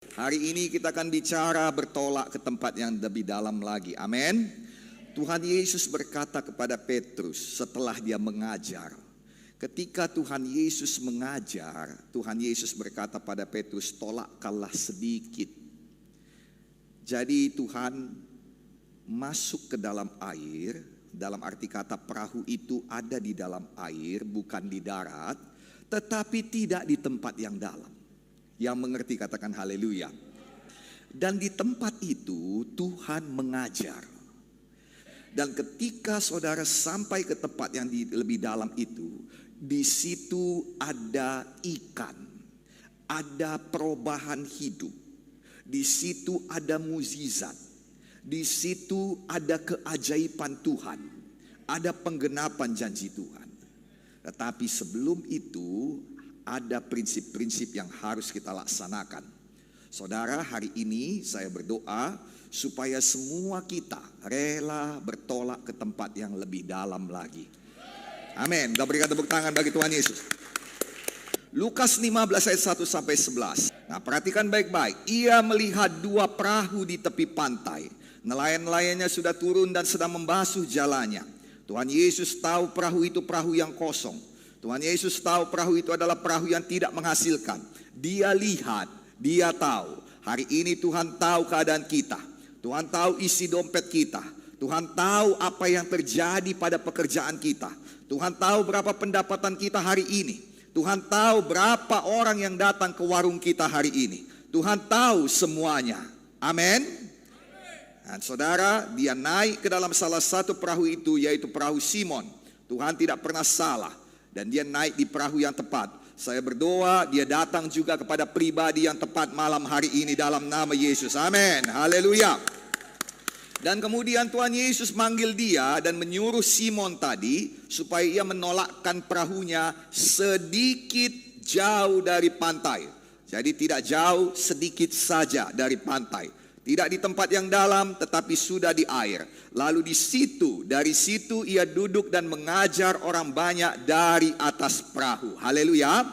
Hari ini kita akan bicara bertolak ke tempat yang lebih dalam lagi. Amin. Tuhan Yesus berkata kepada Petrus setelah dia mengajar. Ketika Tuhan Yesus mengajar, Tuhan Yesus berkata pada Petrus, tolakkanlah sedikit. Jadi Tuhan masuk ke dalam air, dalam arti kata perahu itu ada di dalam air, bukan di darat, tetapi tidak di tempat yang dalam. Yang mengerti katakan haleluya. Dan di tempat itu Tuhan mengajar. Dan ketika saudara sampai ke tempat yang lebih dalam itu, di situ ada ikan, ada perubahan hidup, di situ ada mukjizat, di situ ada keajaiban Tuhan, ada penggenapan janji Tuhan. Tetapi sebelum itu ada prinsip-prinsip yang harus kita laksanakan. Saudara, hari ini saya berdoa supaya semua kita rela bertolak ke tempat yang lebih dalam lagi. Amin. Kita berikan tepuk tangan bagi Tuhan Yesus. Lukas 15 ayat 1 sampai 11. Nah, perhatikan baik-baik. Ia melihat dua perahu di tepi pantai. Nelayan-nelayannya sudah turun dan sedang membasuh jalannya. Tuhan Yesus tahu perahu itu perahu yang kosong. Tuhan Yesus tahu perahu itu adalah perahu yang tidak menghasilkan. Dia lihat, dia tahu. Hari ini Tuhan tahu keadaan kita. Tuhan tahu isi dompet kita. Tuhan tahu apa yang terjadi pada pekerjaan kita. Tuhan tahu berapa pendapatan kita hari ini. Tuhan tahu berapa orang yang datang ke warung kita hari ini. Tuhan tahu semuanya. Amin. Dan saudara, dia naik ke dalam salah satu perahu itu, yaitu perahu Simon. Tuhan tidak pernah salah. Dan dia naik di perahu yang tepat. Saya berdoa dia datang juga kepada pribadi yang tepat malam hari ini dalam nama Yesus. Amin. Haleluya. Dan kemudian Tuhan Yesus manggil dia dan menyuruh Simon tadi supaya ia menolakkan perahunya sedikit jauh dari pantai. Jadi tidak jauh, sedikit saja dari pantai. Tidak di tempat yang dalam, tetapi sudah di air. Lalu dari situ ia duduk dan mengajar orang banyak dari atas perahu. Haleluya.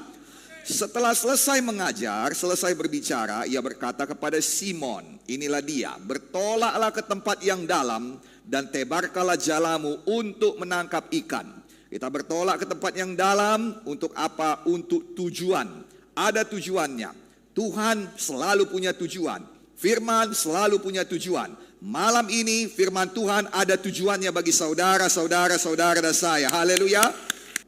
Setelah selesai mengajar, selesai berbicara, ia berkata kepada Simon, inilah dia, bertolaklah ke tempat yang dalam dan tebarkanlah jalamu untuk menangkap ikan. Kita bertolak ke tempat yang dalam untuk apa? Untuk tujuan. Ada tujuannya. Tuhan selalu punya tujuan. Firman selalu punya tujuan. Malam ini firman Tuhan ada tujuannya bagi saudara dan saya. Haleluya.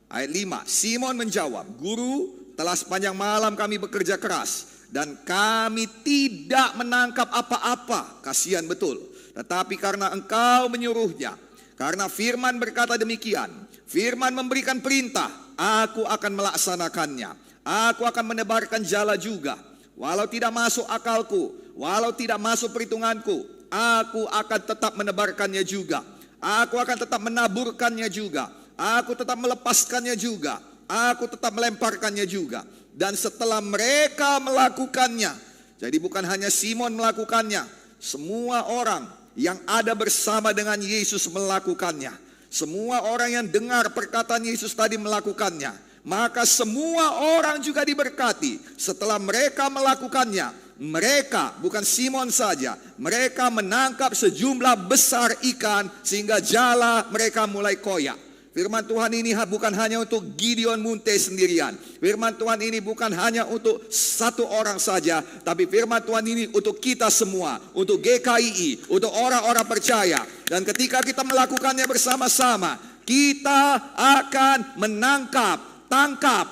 Ayat 5. Simon menjawab, Guru, telah sepanjang malam kami bekerja keras dan kami tidak menangkap apa-apa. Kasihan betul. Tetapi karena engkau menyuruhnya, karena firman berkata demikian, firman memberikan perintah, aku akan melaksanakannya. Aku akan menebarkan jala juga. Walau tidak masuk akalku, walau tidak masuk perhitunganku, aku akan tetap menebarkannya juga. Aku akan tetap menaburkannya juga. Aku tetap melepaskannya juga. Aku tetap melemparkannya juga. Dan setelah mereka melakukannya, jadi bukan hanya Simon melakukannya, semua orang yang ada bersama dengan Yesus melakukannya. Semua orang yang dengar perkataan Yesus tadi melakukannya. Maka semua orang juga diberkati. Setelah mereka melakukannya, mereka, bukan Simon saja, mereka menangkap sejumlah besar ikan sehingga jala mereka mulai koyak. Firman Tuhan ini bukan hanya untuk Gideon Munte sendirian. Firman Tuhan ini bukan hanya untuk satu orang saja, tapi firman Tuhan ini untuk kita semua, untuk GKII, untuk orang-orang percaya. Dan ketika kita melakukannya bersama-sama, kita akan menangkap, tangkap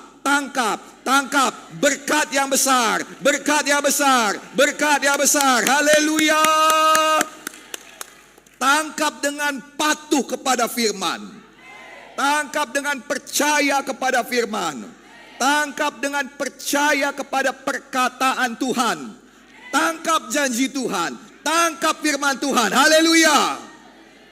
berkat yang besar, berkat yang besar, berkat yang besar. Haleluya. Tangkap dengan patuh kepada firman. Tangkap dengan percaya kepada firman. Tangkap dengan percaya kepada perkataan Tuhan. Tangkap janji Tuhan. Tangkap firman Tuhan. Haleluya.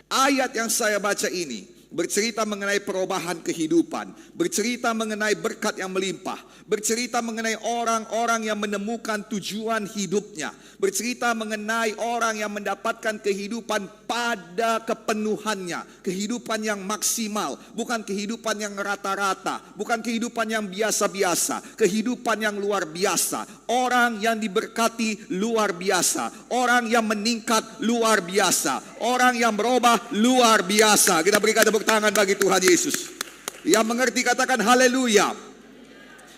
Ayat yang saya baca ini bercerita mengenai perubahan kehidupan, bercerita mengenai berkat yang melimpah, bercerita mengenai orang-orang yang menemukan tujuan hidupnya, bercerita mengenai orang yang mendapatkan kehidupan pada kepenuhannya, kehidupan yang maksimal, bukan kehidupan yang rata-rata, bukan kehidupan yang biasa-biasa, kehidupan yang luar biasa, orang yang diberkati luar biasa, orang yang meningkat luar biasa, orang yang berubah luar biasa. Kita berikan tepuk tangan bagi Tuhan Yesus. Yang mengerti katakan haleluya.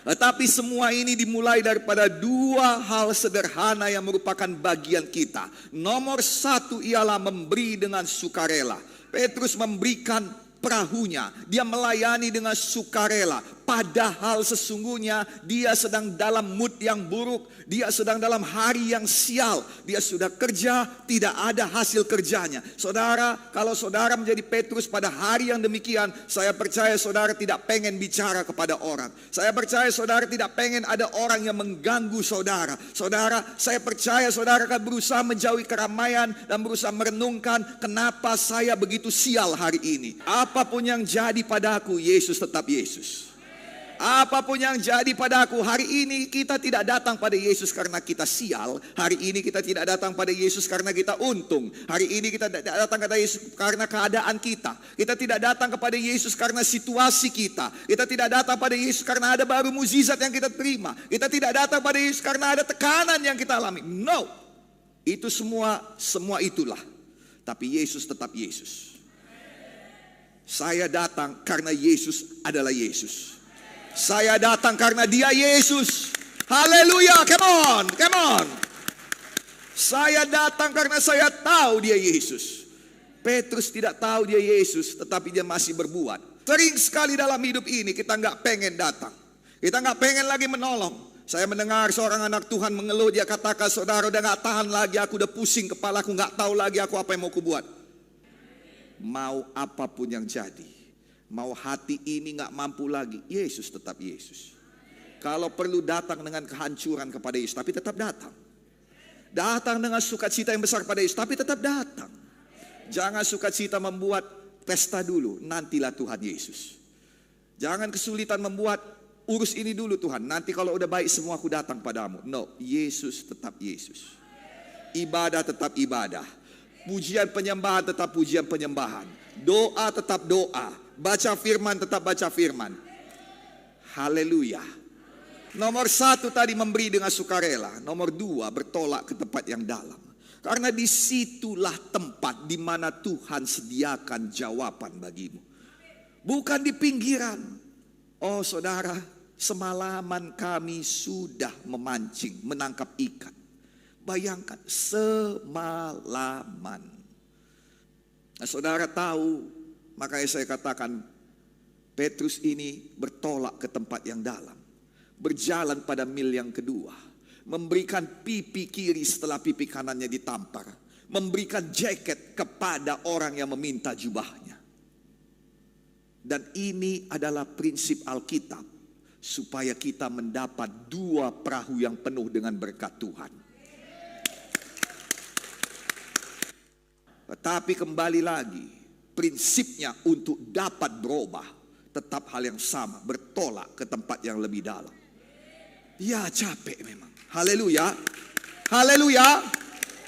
Tetapi semua ini dimulai daripada dua hal sederhana yang merupakan bagian kita. Nomor satu ialah memberi dengan sukarela. Petrus memberikan perahunya, dia melayani dengan sukarela. Padahal sesungguhnya dia sedang dalam mood yang buruk, dia sedang dalam hari yang sial, dia sudah kerja, tidak ada hasil kerjanya. Saudara, kalau saudara menjadi Petrus pada hari yang demikian, saya percaya saudara tidak pengen bicara kepada orang. Saya percaya saudara tidak pengen ada orang yang mengganggu saudara. Saudara, saya percaya saudara akan berusaha menjauhi keramaian dan berusaha merenungkan kenapa saya begitu sial hari ini. Apapun yang jadi padaku, Yesus tetap Yesus. Apapun yang jadi padaku, hari ini kita tidak datang pada Yesus karena kita sial. Hari ini kita tidak datang pada Yesus karena kita untung. Hari ini kita tidak datang kepada Yesus karena keadaan kita. Kita tidak datang kepada Yesus karena situasi kita. Kita tidak datang pada Yesus karena ada baru mukjizat yang kita terima. Kita tidak datang pada Yesus karena ada tekanan yang kita alami. No, itu semua itulah. Tapi Yesus tetap Yesus. Saya datang karena Yesus adalah Yesus. Saya datang karena dia Yesus. Haleluya, come on. Saya datang karena saya tahu dia Yesus. Petrus tidak tahu dia Yesus, tetapi dia masih berbuat. Sering sekali dalam hidup ini kita nggak pengen datang. Kita nggak pengen lagi menolong. Saya mendengar seorang anak Tuhan mengeluh, dia katakan, saudara udah nggak tahan lagi, aku udah pusing kepala, aku nggak tahu lagi aku apa yang mau kubuat. Mau apapun yang jadi, mau hati ini gak mampu lagi, Yesus tetap Yesus. Kalau perlu datang dengan kehancuran kepada Yesus, tapi tetap datang. Datang dengan sukacita yang besar pada Yesus, tapi tetap datang. Jangan sukacita membuat pesta dulu, nantilah Tuhan Yesus. Jangan kesulitan membuat urus ini dulu Tuhan, nanti kalau udah baik semua aku datang padamu. No, Yesus tetap Yesus. Ibadah tetap ibadah. Pujian penyembahan tetap pujian penyembahan. Doa tetap doa. Baca firman tetap baca firman. Haleluya. Nomor satu tadi memberi dengan sukarela. Nomor dua bertolak ke tempat yang dalam. Karena disitulah tempat di mana Tuhan sediakan jawaban bagimu. Bukan di pinggiran. Oh saudara, semalaman kami sudah memancing, menangkap ikan. Bayangkan, semalaman. Nah, saudara tahu, makanya saya katakan Petrus ini bertolak ke tempat yang dalam. Berjalan pada mil yang kedua. Memberikan pipi kiri setelah pipi kanannya ditampar. Memberikan jaket kepada orang yang meminta jubahnya. Dan ini adalah prinsip Alkitab. Supaya kita mendapat dua perahu yang penuh dengan berkat Tuhan. Tetapi kembali lagi, prinsipnya untuk dapat berubah tetap hal yang sama, bertolak ke tempat yang lebih dalam. Ya capek memang. Haleluya. Haleluya.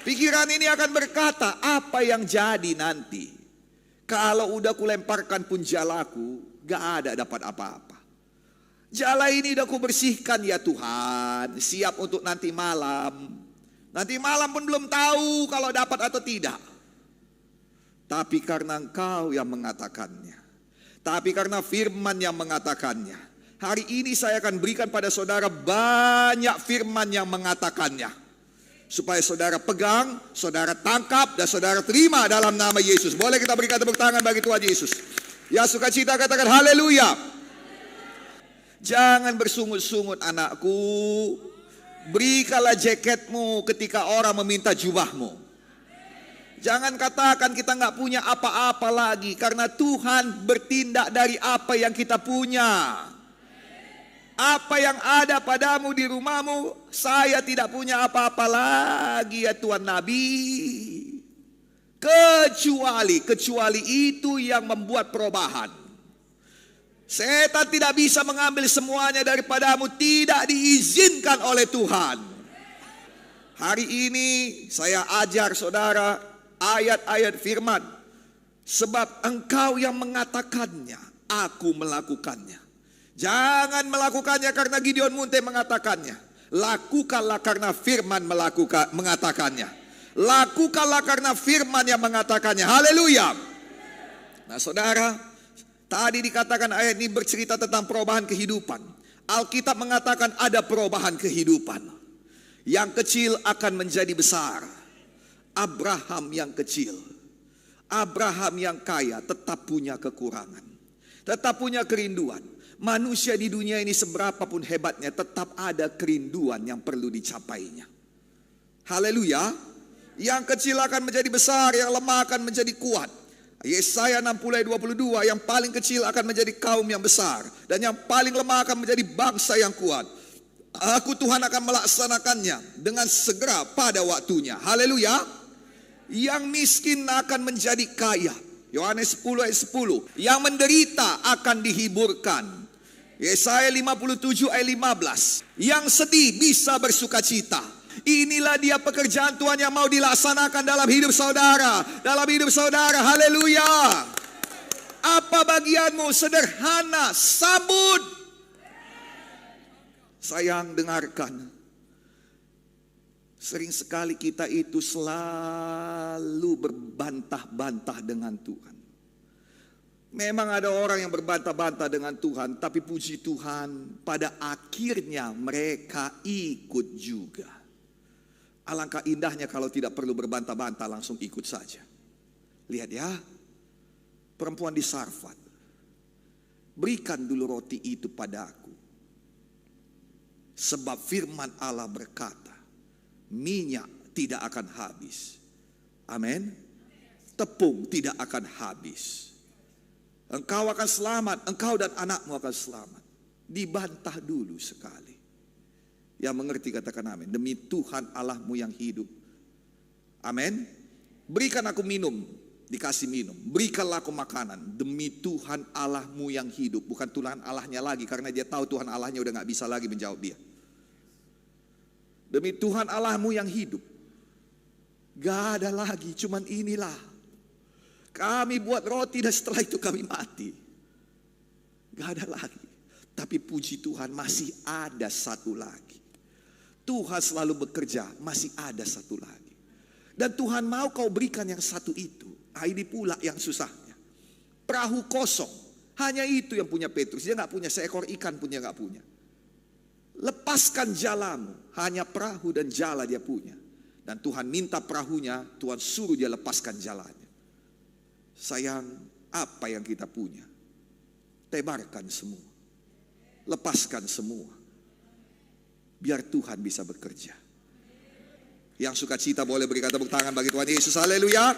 Pikiran ini akan berkata, apa yang jadi nanti? Kalau udah kulemparkan pun jalaku, gak ada dapat apa-apa. Jala ini udah kubersihkan ya Tuhan, siap untuk nanti malam. Nanti malam pun belum tahu kalau dapat atau tidak. Tapi karena Engkau yang mengatakannya, tapi karena firman yang mengatakannya, hari ini saya akan berikan pada saudara banyak firman yang mengatakannya. Supaya saudara pegang, saudara tangkap, dan saudara terima dalam nama Yesus. Boleh kita berikan tepuk tangan bagi Tuhan Yesus. Ya sukacita katakan haleluya. Jangan bersungut-sungut anakku. Berikanlah jaketmu ketika orang meminta jubahmu. Jangan katakan kita nggak punya apa-apa lagi, karena Tuhan bertindak dari apa yang kita punya. Apa yang ada padamu di rumahmu, saya tidak punya apa-apa lagi ya Tuhan Nabi. Kecuali itu yang membuat perubahan. Setan tidak bisa mengambil semuanya daripadamu, tidak diizinkan oleh Tuhan. Hari ini saya ajar saudara ayat-ayat firman. Sebab engkau yang mengatakannya, aku melakukannya. Jangan melakukannya karena Gideon Munte mengatakannya. Lakukanlah karena firman mengatakannya. Lakukanlah karena firman yang mengatakannya. Haleluya. Nah saudara, tadi dikatakan ayat ini bercerita tentang perubahan kehidupan. Alkitab mengatakan ada perubahan kehidupan. Yang kecil akan menjadi besar. Abraham yang kecil, Abraham yang kaya tetap punya kekurangan, tetap punya kerinduan. Manusia di dunia ini seberapapun hebatnya tetap ada kerinduan yang perlu dicapainya. Haleluya. Yang kecil akan menjadi besar, yang lemah akan menjadi kuat. Yesaya 60 ayat 22, yang paling kecil akan menjadi kaum yang besar, dan yang paling lemah akan menjadi bangsa yang kuat. Aku Tuhan akan melaksanakannya dengan segera pada waktunya. Haleluya. Yang miskin akan menjadi kaya. Yohanes 10 ayat 10. Yang menderita akan dihiburkan. Yesaya 57 ayat 15. Yang sedih bisa bersukacita. Inilah dia pekerjaan Tuhan yang mau dilaksanakan dalam hidup saudara. Dalam hidup saudara. Haleluya. Apa bagianmu? Sederhana, sambut. Sayang, dengarkan. Sering sekali kita itu selalu berbantah-bantah dengan Tuhan. Memang ada orang yang berbantah-bantah dengan Tuhan, tapi puji Tuhan, pada akhirnya mereka ikut juga. Alangkah indahnya kalau tidak perlu berbantah-bantah, langsung ikut saja. Lihat ya, perempuan di Sarfat. Berikan dulu roti itu padaku. Sebab firman Allah berkata, minyak tidak akan habis. Amin. Tepung tidak akan habis. Engkau akan selamat, engkau dan anakmu akan selamat. Dibantah dulu sekali. Yang mengerti katakan amin. Demi Tuhan Allahmu yang hidup. Amin. Berikan aku minum, dikasih minum. Berikanlah aku makanan. Demi Tuhan Allahmu yang hidup. Bukan Tuhan Allahnya lagi, karena dia tahu Tuhan Allahnya udah gak bisa lagi menjawab dia. Demi Tuhan Allahmu yang hidup. Gak ada lagi, cuman inilah. Kami buat roti dan setelah itu kami mati. Gak ada lagi. Tapi puji Tuhan masih ada satu lagi. Tuhan selalu bekerja, masih ada satu lagi. Dan Tuhan mau kau berikan yang satu itu. Ini pula yang susahnya. Perahu kosong. Hanya itu yang punya Petrus. Dia gak punya seekor ikan pun dia gak punya. Lepaskan jalamu. Hanya perahu dan jala dia punya. Dan Tuhan minta perahunya, Tuhan suruh dia lepaskan jalannya. Sayang, apa yang kita punya? Tebarkan semua. Lepaskan semua. Biar Tuhan bisa bekerja. Yang suka cita boleh berikan tepuk tangan bagi Tuhan Yesus. Haleluya.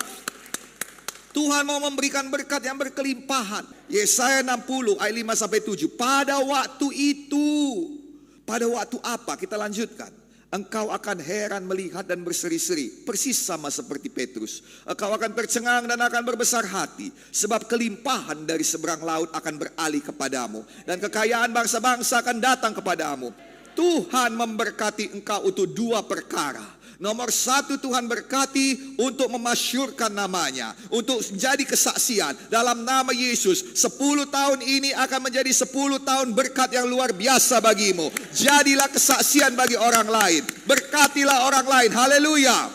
Tuhan mau memberikan berkat yang berkelimpahan. Yesaya 60 ayat 5-7. Pada waktu itu. Pada waktu apa? Kita lanjutkan. Engkau akan heran melihat dan berseri-seri. Persis sama seperti Petrus. Engkau akan tercengang dan akan berbesar hati. Sebab kelimpahan dari seberang laut akan beralih kepadamu. Dan kekayaan bangsa-bangsa akan datang kepadamu. Tuhan memberkati engkau untuk dua perkara. Nomor satu, Tuhan berkati untuk memasyurkan namanya. Untuk menjadi kesaksian dalam nama Yesus. 10 tahun ini akan menjadi 10 tahun berkat yang luar biasa bagimu. Jadilah kesaksian bagi orang lain. Berkatilah orang lain. Haleluya.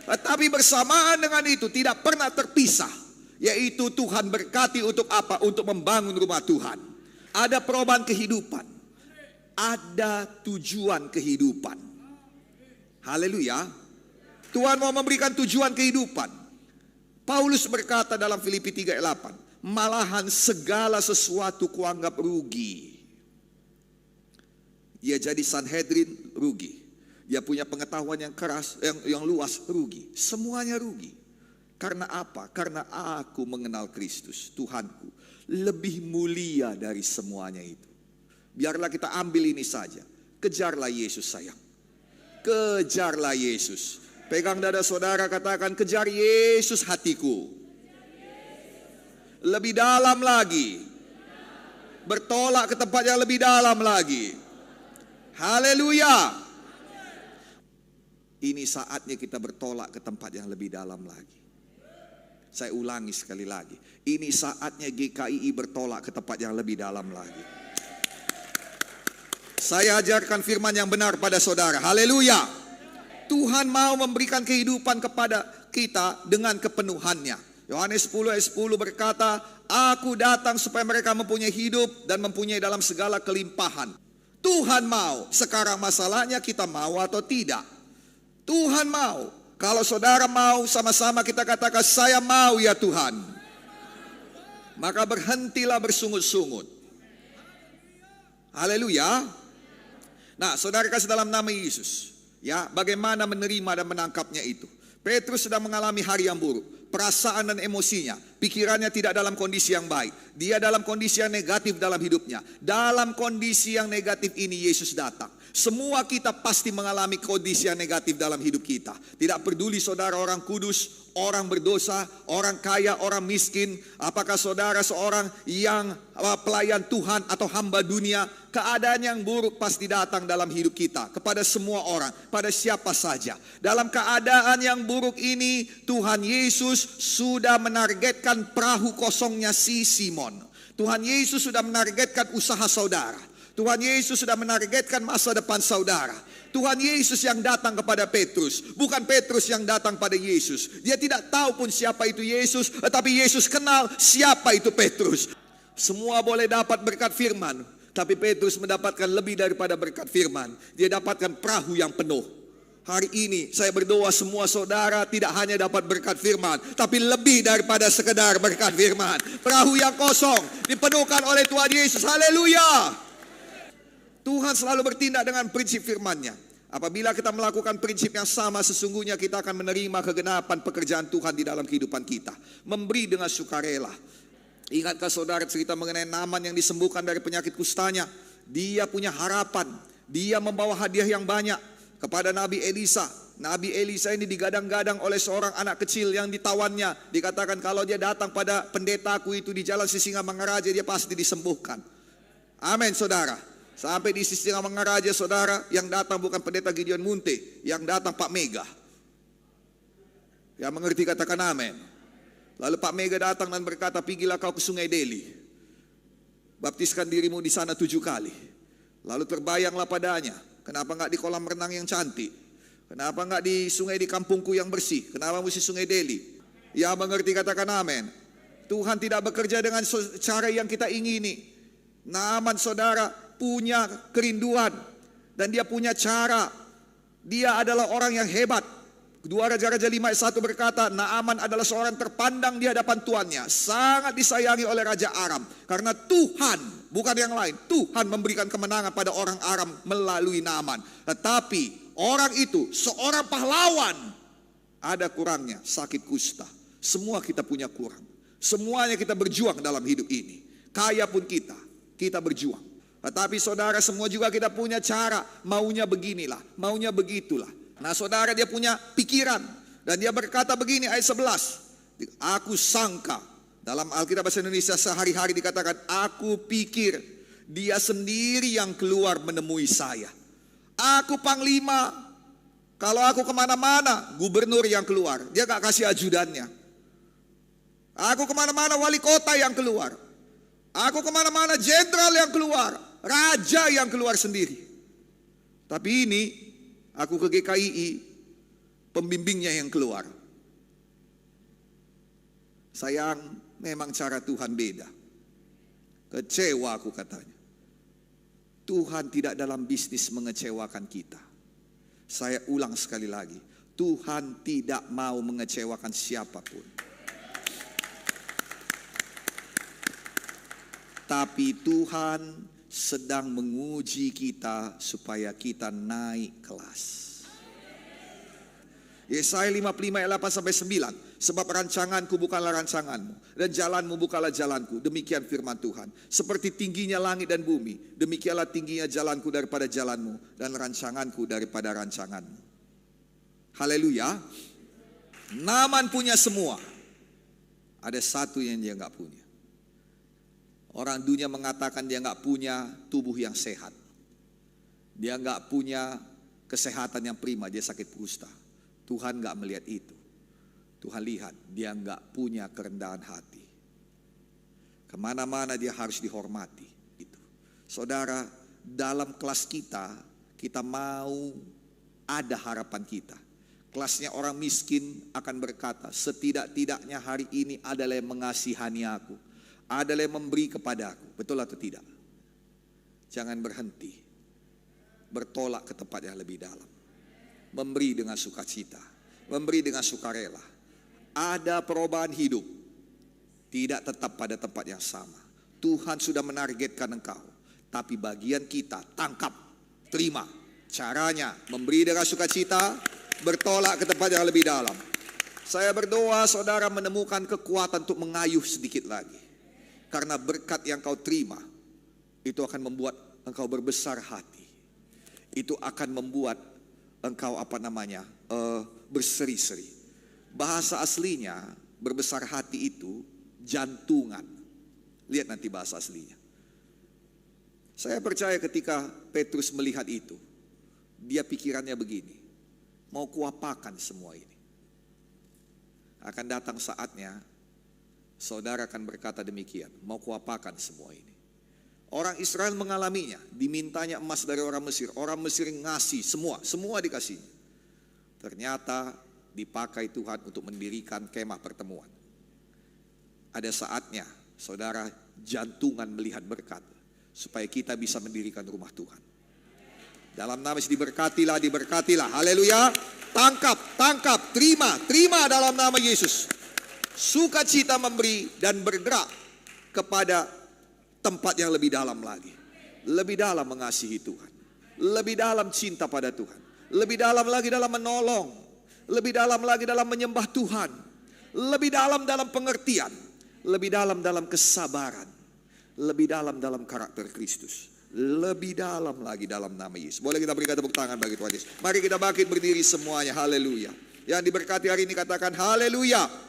Tetapi bersamaan dengan itu tidak pernah terpisah. Yaitu Tuhan berkati untuk apa? Untuk membangun rumah Tuhan. Ada perubahan kehidupan. Ada tujuan kehidupan. Haleluya. Tuhan mau memberikan tujuan kehidupan. Paulus berkata dalam Filipi 3:8, malahan segala sesuatu kuanggap rugi. Dia jadi Sanhedrin, rugi. Dia punya pengetahuan yang keras, yang luas, rugi. Semuanya rugi. Karena apa? Karena aku mengenal Kristus, Tuhanku, lebih mulia dari semuanya itu. Biarlah kita ambil ini saja. Kejarlah Yesus sayang. Kejarlah Yesus. Pegang dada saudara, katakan, kejar Yesus hatiku. Lebih dalam lagi. Bertolak ke tempat yang lebih dalam lagi. Haleluya. Ini saatnya kita bertolak ke tempat yang lebih dalam lagi. Saya ulangi sekali lagi. Ini saatnya GKII bertolak ke tempat yang lebih dalam lagi. Saya ajarkan firman yang benar pada saudara. Haleluya. Tuhan mau memberikan kehidupan kepada kita dengan kepenuhannya. Yohanes 10 ayat 10 berkata, aku datang supaya mereka mempunyai hidup dan mempunyai dalam segala kelimpahan. Tuhan mau. Sekarang masalahnya kita mau atau tidak. Tuhan mau. Kalau saudara mau, sama-sama kita katakan, saya mau ya Tuhan. Maka berhentilah bersungut-sungut. Haleluya. Nah, saudara kasih dalam nama Yesus. Ya, bagaimana menerima dan menangkapnya itu. Petrus sedang mengalami hari yang buruk. Perasaan dan emosinya, pikirannya tidak dalam kondisi yang baik. Dia dalam kondisi yang negatif dalam hidupnya. Dalam kondisi yang negatif ini Yesus datang. Semua kita pasti mengalami kondisi yang negatif dalam hidup kita. Tidak peduli saudara orang kudus, orang berdosa, orang kaya, orang miskin. Apakah saudara seorang yang pelayan Tuhan atau hamba dunia. Keadaan yang buruk pasti datang dalam hidup kita. Kepada semua orang, pada siapa saja. Dalam keadaan yang buruk ini, Tuhan Yesus sudah menargetkan perahu kosongnya si Simon. Tuhan Yesus sudah menargetkan usaha saudara. Tuhan Yesus sudah menargetkan masa depan saudara. Tuhan Yesus yang datang kepada Petrus, bukan Petrus yang datang pada Yesus. Dia tidak tahu pun siapa itu Yesus, tetapi Yesus kenal siapa itu Petrus. Semua boleh dapat berkat firman, tapi Petrus mendapatkan lebih daripada berkat firman. Dia dapatkan perahu yang penuh. Hari ini saya berdoa semua saudara tidak hanya dapat berkat firman, tapi lebih daripada sekedar berkat firman. Perahu yang kosong dipenuhkan oleh Tuhan Yesus. Haleluya. Tuhan selalu bertindak dengan prinsip firman-Nya. Apabila kita melakukan prinsip yang sama, sesungguhnya kita akan menerima kegenapan pekerjaan Tuhan di dalam kehidupan kita. Memberi dengan sukarela. Ingatkah saudara cerita mengenai Naaman yang disembuhkan dari penyakit kustanya? Dia punya harapan. Dia membawa hadiah yang banyak kepada Nabi Elisa. Nabi Elisa ini digadang-gadang oleh seorang anak kecil yang ditawannya. Dikatakan kalau dia datang pada pendetaku itu di jalan Sisingamangaraja, dia pasti disembuhkan. Amin saudara. Sampai di Sisingamangaraja saudara, yang datang bukan pendeta Gideon Munte, yang datang Pak Mega. Yang mengerti katakan amin. Lalu Pak Mega datang dan berkata, pergilah kau ke Sungai Deli. Baptiskan dirimu di sana 7 kali. Lalu terbayanglah padanya, kenapa enggak di kolam renang yang cantik? Kenapa enggak di sungai di kampungku yang bersih? Kenapa mesti Sungai Deli? Yang mengerti katakan amin. Tuhan tidak bekerja dengan cara yang kita ingini. Naaman saudara punya kerinduan dan dia punya cara. Dia adalah orang yang hebat. 2 Raja-Raja 5 ayat 1 berkata, Naaman adalah seorang terpandang di hadapan tuannya, sangat disayangi oleh Raja Aram. Karena Tuhan, bukan yang lain, Tuhan memberikan kemenangan pada orang Aram melalui Naaman. Tetapi orang itu seorang pahlawan, ada kurangnya, sakit kusta. Semua kita punya kurang. Semuanya kita berjuang dalam hidup ini. Kaya pun kita berjuang. Tetapi saudara semua juga kita punya cara. Maunya beginilah, maunya begitulah. Nah saudara dia punya pikiran. Dan dia berkata begini ayat 11. Aku sangka. Dalam Alkitab Bahasa Indonesia sehari-hari dikatakan, aku pikir dia sendiri yang keluar menemui saya. Aku panglima. Kalau aku kemana-mana, gubernur yang keluar. Dia gak kasih ajudannya. Aku kemana-mana wali kota yang keluar. Aku kemana-mana jenderal yang keluar. Raja yang keluar sendiri. Tapi ini aku ke GKII, pembimbingnya yang keluar. Sayang, memang cara Tuhan beda. Kecewa aku katanya. Tuhan tidak dalam bisnis mengecewakan kita. Saya ulang sekali lagi. Tuhan tidak mau mengecewakan siapapun. Tapi Tuhan sedang menguji kita supaya kita naik kelas. Yesaya 55 ayat 8 sampai 9. Sebab rancanganku bukanlah rancanganmu, dan jalanmu bukanlah jalanku. Demikian firman Tuhan. Seperti tingginya langit dan bumi, demikianlah tingginya jalanku daripada jalanmu, dan rancanganku daripada rancanganmu. Haleluya. Naaman punya semua. Ada satu yang dia nggak punya. Orang dunia mengatakan dia nggak punya tubuh yang sehat. Dia nggak punya kesehatan yang prima, dia sakit kusta. Tuhan nggak melihat itu. Tuhan lihat dia nggak punya kerendahan hati. Kemana-mana dia harus dihormati. Itu. Saudara, dalam kelas kita mau ada harapan kita. Kelasnya orang miskin akan berkata, setidak-tidaknya hari ini adalah yang mengasihani aku, adalah yang memberi kepada aku. Betul atau tidak? Jangan berhenti. Bertolak ke tempat yang lebih dalam. Memberi dengan sukacita. Memberi dengan sukarela. Ada perubahan hidup. Tidak tetap pada tempat yang sama. Tuhan sudah menargetkan engkau. Tapi bagian kita, tangkap, terima. Caranya, memberi dengan sukacita, bertolak ke tempat yang lebih dalam. Saya berdoa saudara menemukan kekuatan untuk mengayuh sedikit lagi. Karena berkat yang kau terima, itu akan membuat engkau berbesar hati. Itu akan membuat engkau berseri-seri. Bahasa aslinya berbesar hati itu jantungan. Lihat nanti bahasa aslinya. Saya percaya ketika Petrus melihat itu, dia pikirannya begini, mau kuapakan semua ini. Akan datang saatnya, saudara akan berkata demikian, mau kuapakan semua ini. Orang Israel mengalaminya, dimintanya emas dari orang Mesir. Orang Mesir ngasih semua dikasihnya. Ternyata dipakai Tuhan untuk mendirikan kemah pertemuan. Ada saatnya, saudara, jantungan melihat berkat, supaya kita bisa mendirikan rumah Tuhan. Dalam nama Yesus diberkatilah. Haleluya. Tangkap, terima dalam nama Yesus. Sukacita memberi dan bergerak kepada tempat yang lebih dalam lagi. Lebih dalam mengasihi Tuhan. Lebih dalam cinta pada Tuhan. Lebih dalam lagi dalam menolong. Lebih dalam lagi dalam menyembah Tuhan. Lebih dalam pengertian. Lebih dalam kesabaran. Lebih dalam karakter Kristus. Lebih dalam lagi dalam nama Yesus. Boleh kita berikan tepuk tangan bagi Tuhan Yesus. Mari kita bangkit berdiri semuanya. Haleluya. Yang diberkati hari ini katakan haleluya.